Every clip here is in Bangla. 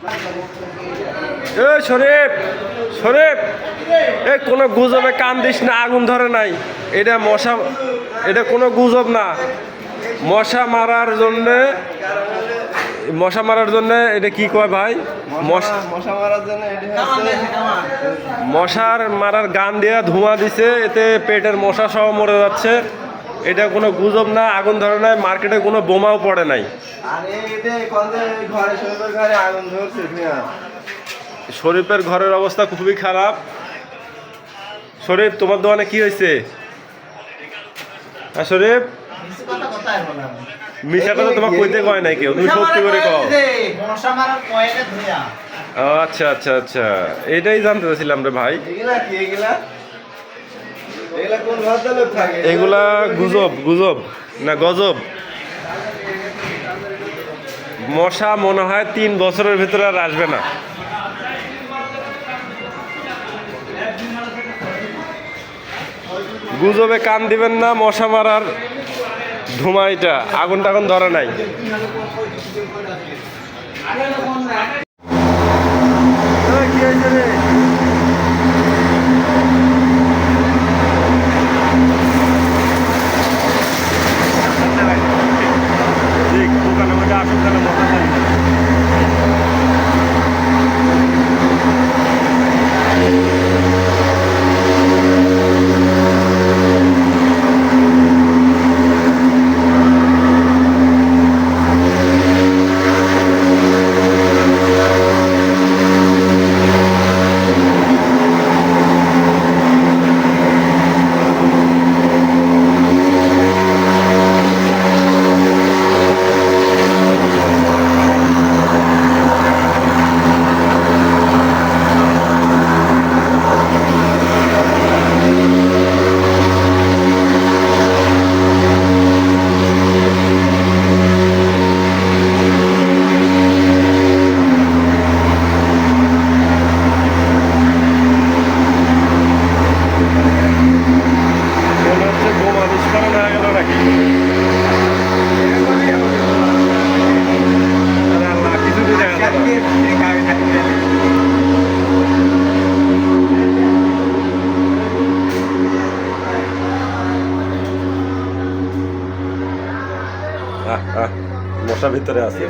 এ শরীফ, শরীফ, এ কোনো গুজবে কান দিস না, আগুন ধরে নাই। এটা মশা, এটা কোনো গুজব না। মশা মারার জন্যে, মশা মারার জন্য এটা কি কয় ভাই? মশা মারার জন্য মশার মারার গান দিয়ে ধোঁয়া দিছে, এতে পেটের মশা সহ মরে যাচ্ছে। এটা কোনো গুজব না, আগুন ধরে নাই, মার্কেটে কোনো বোমাও পড়ে নাই। শরীফের ঘরের অবস্থা খুবই খারাপ। শরীফ, তোমার দোকানে কি হয়েছে? শরীফ, মিশা কথা তোমার কইতে কয় নাই কেউ, তুমি সত্যি করে কও। আচ্ছা আচ্ছা আচ্ছা, এটাই জানতে চাইছিলাম রে ভাই। এগুলা গুজব, গুজব না গজব। মশা মনে হয় 3 বছরের ভিতরে আর আসবে না। গুজবে কান দিবেন না, মশা মারার ধোঁয়া, এটা আগুন টাগুন ধরে নাই। কি হয়েছে রে? দোকানের মধ্যে আসুন, তাহলে মশা চাই না। মশা ভিতরে আছে।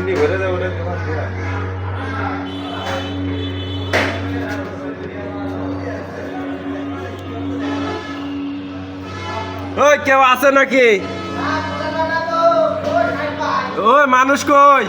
ওই কেউ আছে নাকি? ওই মানুষ কই?